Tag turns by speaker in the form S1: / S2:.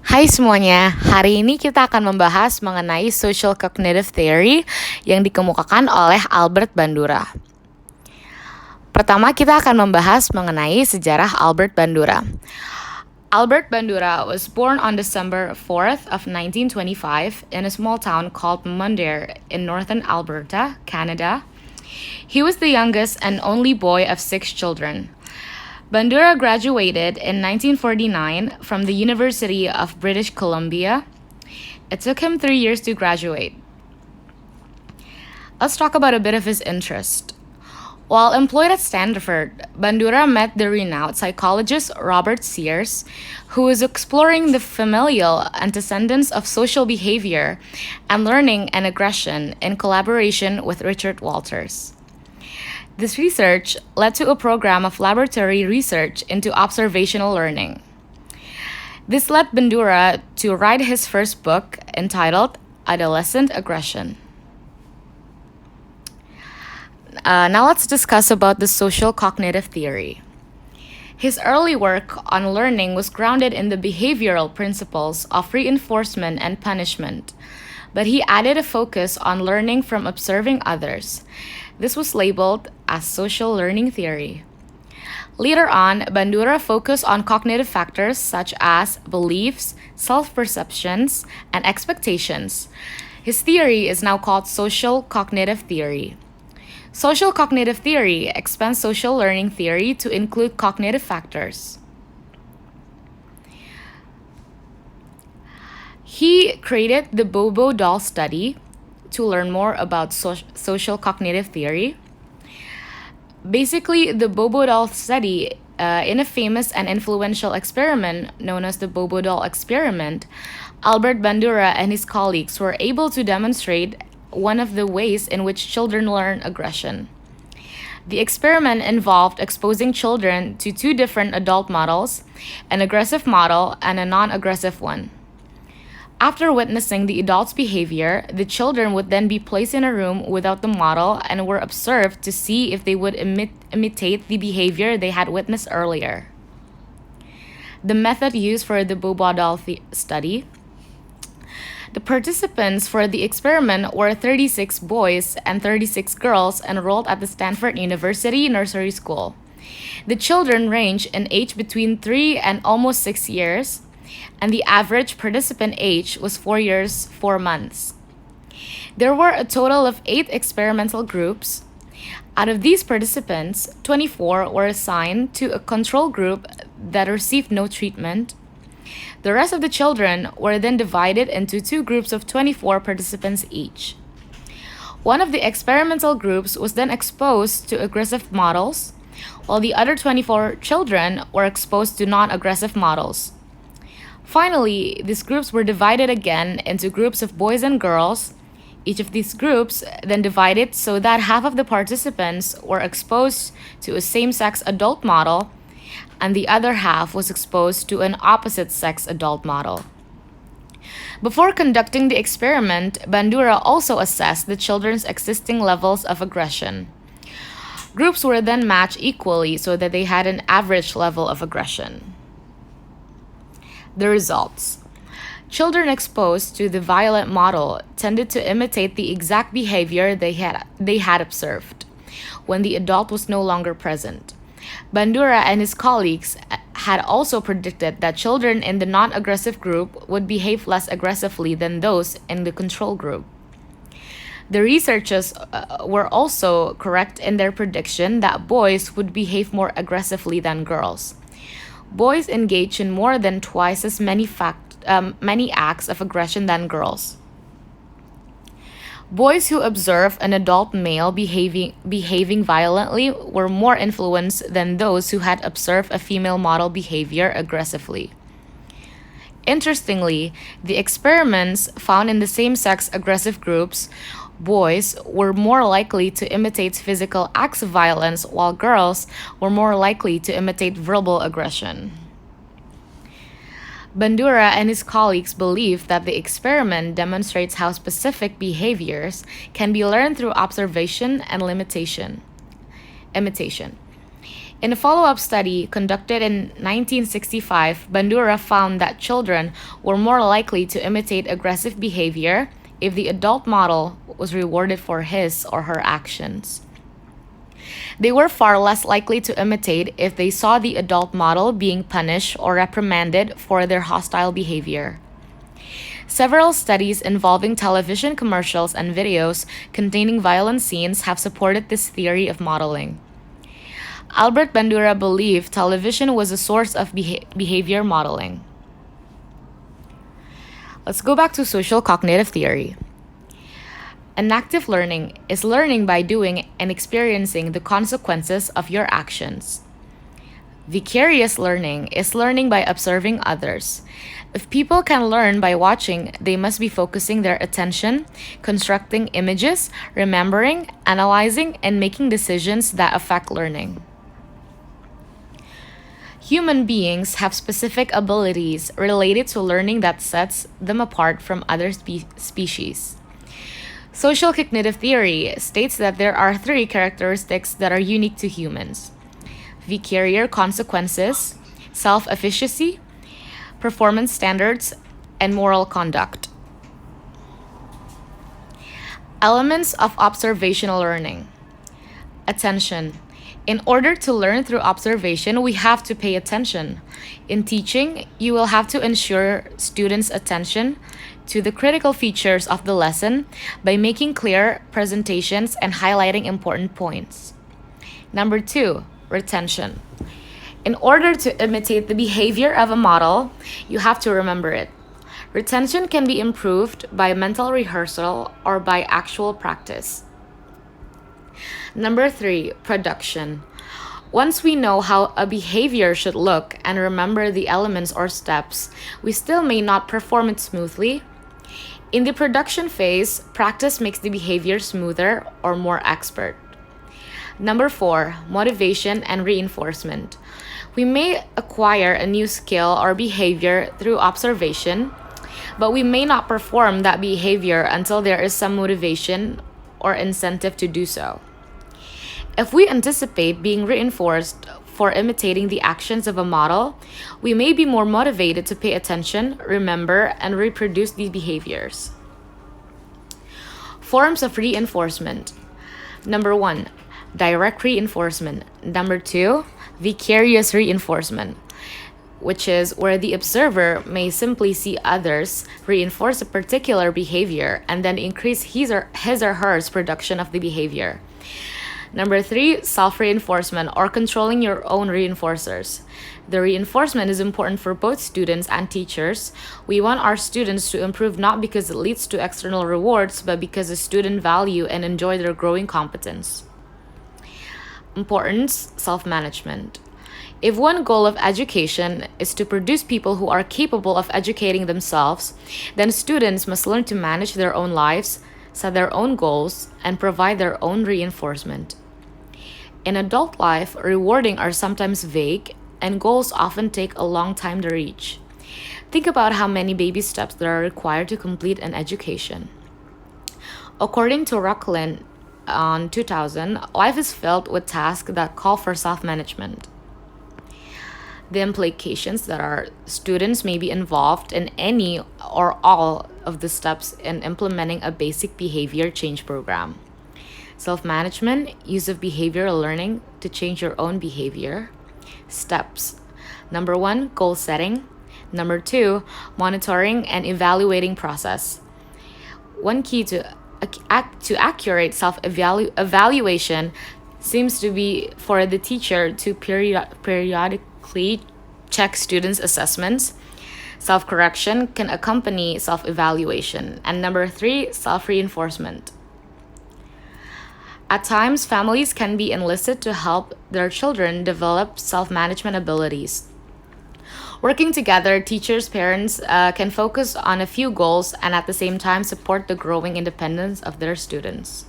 S1: Hai semuanya, hari ini kita akan membahas mengenai social cognitive theory yang dikemukakan oleh Albert Bandura. Pertama, kita akan membahas mengenai sejarah Albert Bandura. Albert Bandura was born on December 4th of 1925 in a small town called Mundare in northern Alberta, Canada. He was the youngest and only boy of 6 children. Bandura graduated in 1949 from the University of British Columbia. It took him 3 years to graduate. Let's talk about a bit of his interest. While employed at Stanford, Bandura met the renowned psychologist Robert Sears, who was exploring the familial antecedents of social behavior and learning and aggression in collaboration with Richard Walters. This research led to a program of laboratory research into observational learning. This led Bandura to write his first book entitled Adolescent Aggression. Now let's discuss about the social cognitive theory. His early work on learning was grounded in the behavioral principles of reinforcement and punishment, but he added a focus on learning from observing others. This was labeled as social learning theory. Later on, Bandura focused on cognitive factors such as beliefs, self-perceptions, and expectations. His theory is now called social cognitive theory. Social cognitive theory expands social learning theory to include cognitive factors. He created the Bobo doll study to learn more about social cognitive theory. Basically, the Bobo doll study, in a famous and influential experiment known as the Bobo doll experiment, Albert Bandura and his colleagues were able to demonstrate one of the ways in which children learn aggression. The experiment involved exposing children to 2 different adult models, an aggressive model and a non-aggressive one. After witnessing the adult's behavior, the children would then be placed in a room without the model and were observed to see if they would imitate the behavior they had witnessed earlier. The method used for the Bobo doll study. The participants for the experiment were 36 boys and 36 girls enrolled at the Stanford University Nursery School. The children range in age between 3 and almost 6 years, and the average participant age was 4 years, 4 months. There were a total of 8 experimental groups. Out of these participants, 24 were assigned to a control group that received no treatment. The rest of the children were then divided into 2 groups of 24 participants each. One of the experimental groups was then exposed to aggressive models, while the other 24 children were exposed to non-aggressive models. Finally, these groups were divided again into groups of boys and girls. Each of these groups then divided so that half of the participants were exposed to a same-sex adult model, and the other half was exposed to an opposite-sex adult model. Before conducting the experiment, Bandura also assessed the children's existing levels of aggression. Groups were then matched equally so that they had an average level of aggression. The results. Children exposed to the violent model tended to imitate the exact behavior they had observed when the adult was no longer present. Bandura and his colleagues had also predicted that children in the non-aggressive group would behave less aggressively than those in the control group. The researchers were also correct in their prediction that boys would behave more aggressively than girls. Boys engage in more than twice as many acts of aggression than girls. Boys who observe an adult male behaving violently were more influenced than those who had observed a female model behavior aggressively. Interestingly, the experiments found in the same-sex aggressive groups, boys were more likely to imitate physical acts of violence, while girls were more likely to imitate verbal aggression. Bandura and his colleagues believe that the experiment demonstrates how specific behaviors can be learned through observation and imitation. In a follow up study conducted in 1965, Bandura found that children were more likely to imitate aggressive behavior if the adult model was rewarded for his or her actions. They were far less likely to imitate if they saw the adult model being punished or reprimanded for their hostile behavior. Several studies involving television commercials and videos containing violent scenes have supported this theory of modeling. Albert Bandura believed television was a source of behavior modeling. Let's go back to social cognitive theory. Enactive learning is learning by doing and experiencing the consequences of your actions. Vicarious learning is learning by observing others. If people can learn by watching, they must be focusing their attention, constructing images, remembering, analyzing, and making decisions that affect learning. Human beings have specific abilities related to learning that sets them apart from other species. Social cognitive theory states that there are three characteristics that are unique to humans: vicarious consequences, self-efficacy, performance standards, and moral conduct. Elements of observational learning. Attention. In order to learn through observation, we have to pay attention. In teaching, you will have to ensure students' attention to the critical features of the lesson by making clear presentations and highlighting important points. Number 2, retention. In order to imitate the behavior of a model, you have to remember it. Retention can be improved by mental rehearsal or by actual practice. Number 3, production. Once we know how a behavior should look and remember the elements or steps, we still may not perform it smoothly. In the production phase, practice makes the behavior smoother or more expert. Number 4, motivation and reinforcement. We may acquire a new skill or behavior through observation, but we may not perform that behavior until there is some motivation or incentive to do so. If we anticipate being reinforced for imitating the actions of a model, we may be more motivated to pay attention, remember, and reproduce these behaviors. Forms of reinforcement. Number 1, direct reinforcement. Number 2, vicarious reinforcement, which is where the observer may simply see others reinforce a particular behavior and then increase his or her production of the behavior. Number 3, self-reinforcement or controlling your own reinforcers. The reinforcement is important for both students and teachers. We want our students to improve not because it leads to external rewards, but because the student value and enjoy their growing competence. Importance, self-management. If one goal of education is to produce people who are capable of educating themselves, then students must learn to manage their own lives, set their own goals, and provide their own reinforcement. In adult life, rewarding are sometimes vague, and goals often take a long time to reach. Think about how many baby steps there are required to complete an education. According to Rocklin on 2000, life is filled with tasks that call for self-management. The implications that our students may be involved in any or all of the steps in implementing a basic behavior change program. Self-management, use of behavioral learning to change your own behavior. Steps. Number 1, goal setting. Number 2, monitoring and evaluating process. One key to accurate self-evaluation seems to be for the teacher to periodically check students' assessments. Self-correction can accompany self-evaluation. And number 3, self-reinforcement. At times, families can be enlisted to help their children develop self-management abilities. Working together, teachers, parents can focus on a few goals and at the same time support the growing independence of their students.